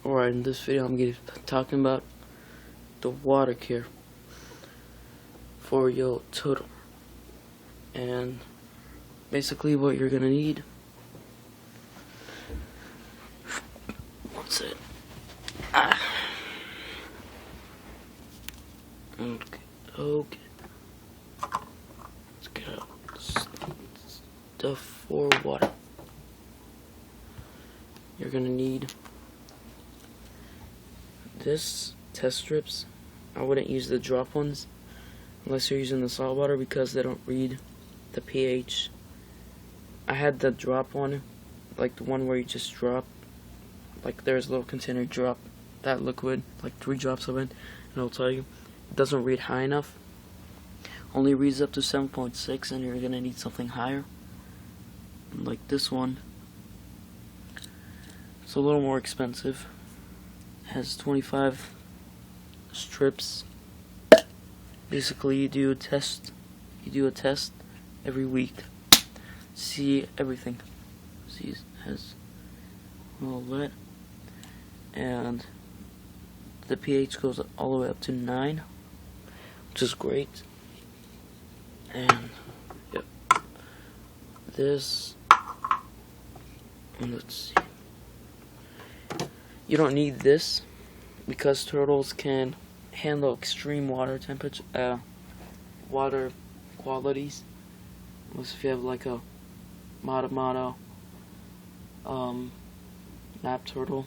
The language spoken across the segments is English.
Alright, in this video I'm going to be talking about the water care for your turtle. And basically what you're going to need. What's it? Okay. Let's get out stuff for water. You're going to need this test strips. I wouldn't use the drop ones unless you're using the salt water because they don't read the pH. I had the drop one, like the one where you just drop, like there's a little container, drop that liquid, like 3 drops of it, and it'll tell you it doesn't read high enough. Only reads up to 7.6, and you're gonna need something higher. And like this one, it's a little more expensive. Has 25 strips. Basically, you do a test every week. See everything. See, it has all that, and the pH goes all the way up to 9, which is great. And yep, this. And let's see. You don't need this because turtles can handle extreme water temperature, water qualities. Unless if you have like a Matamata nap turtle,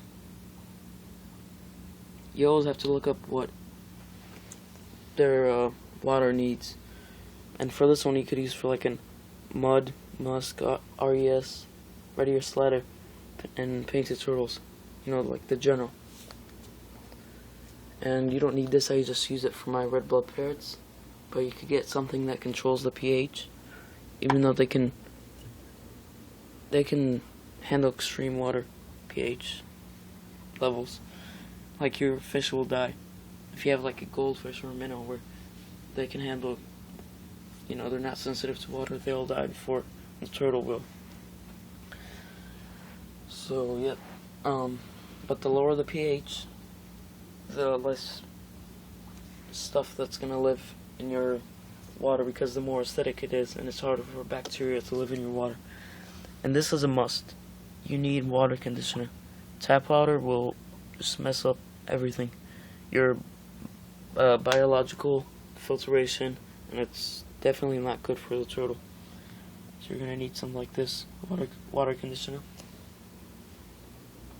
you always have to look up what their water needs. And for this one, you could use for like an mud, musk, RES, Red Ear Slider, and painted turtles. You know, like the general. And you don't need this. I just use it for my red blood parrots. But you could get something that controls the pH, even though they can handle extreme water pH levels. Like your fish will die if you have like a goldfish or a minnow where they can handle, you know, they're not sensitive to water, they'll die before the turtle will. So yeah, but the lower the pH, the less stuff that's gonna live in your water, because the more acidic it is, and it's harder for bacteria to live in your water. And this is a must. You need water conditioner. Tap water will just mess up everything. Your biological filtration, and it's definitely not good for the turtle. So you're gonna need something like this, water conditioner.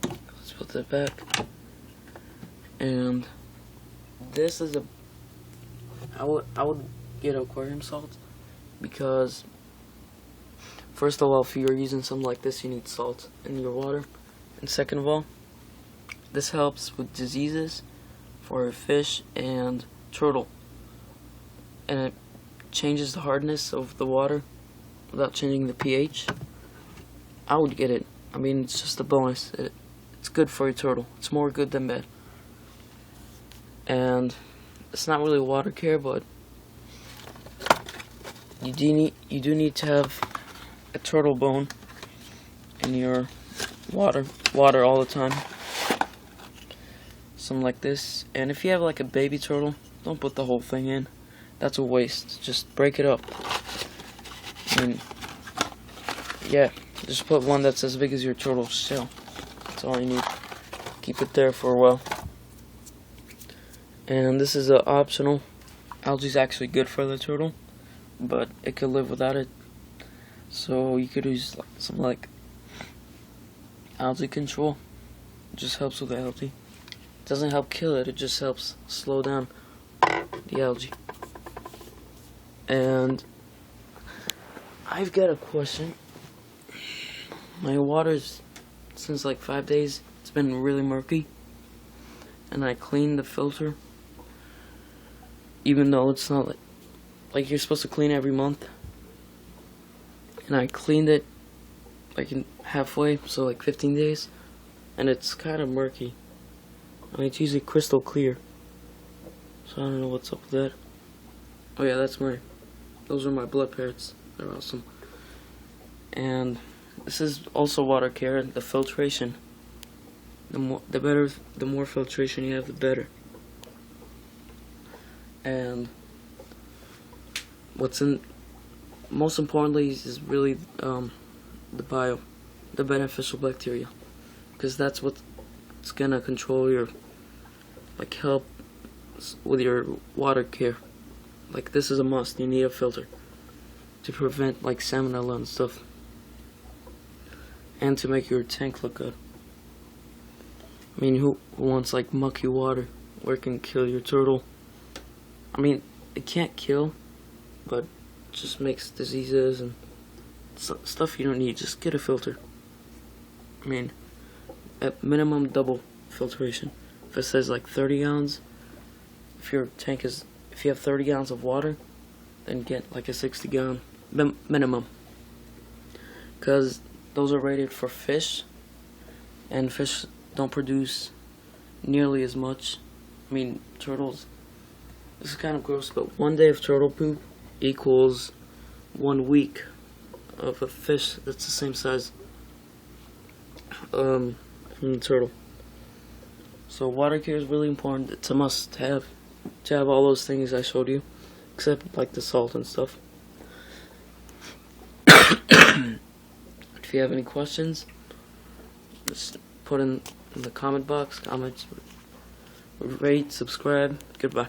Let's put that back. And this is I would get aquarium salt, because first of all, if you're using something like this, you need salt in your water. And second of all, this helps with diseases for fish and turtle. And it changes the hardness of the water without changing the pH. I would get it. I mean, it's just a bonus. It's good for your turtle. It's more good than bad. And it's not really water care, but you do need to have a turtle bone in your water all the time. Something like this. And if you have like a baby turtle, don't put the whole thing in. That's a waste. Just break it up. And yeah, just put one that's as big as your turtle's shell. That's all you need. Keep it there for a while. And this is optional. Algae is actually good for the turtle, but it could live without it. So you could use something like algae control. It just helps with the algae. It doesn't help kill it, it just helps slow down the algae. And I've got a question. My water's, since like 5 days, it's been really murky. And I cleaned the filter, even though it's not like you're supposed to clean every month. And I cleaned it like in halfway, so like 15 days, and it's kind of murky. I mean, it's usually crystal clear, so I don't know what's up with that. Oh yeah, those are my blood parrots. They're awesome. And this is also water care, the filtration. the more filtration you have, the better. And most importantly is really the beneficial bacteria, because that's what's gonna control your, like, help with your water care. Like, this is a must. You need a filter to prevent, like, salmonella and stuff, and to make your tank look good. I mean, who wants, like, mucky water where it can kill your turtle? I mean, it can't kill, but it just makes diseases and stuff you don't need. Just get a filter. I mean, at minimum double filtration. If it says like 30 gallons, if you have 30 gallons of water, then get like a 60 gallon minimum, because those are rated for fish, and fish don't produce nearly as much. I mean, turtles, this is kind of gross, but 1 day of turtle poop equals 1 week of a fish that's the same size from the turtle. So water care is really important. It's a must-have to have all those things I showed you, except like the salt and stuff. If you have any questions, just put in the comment box. Comments, rate, subscribe. Goodbye.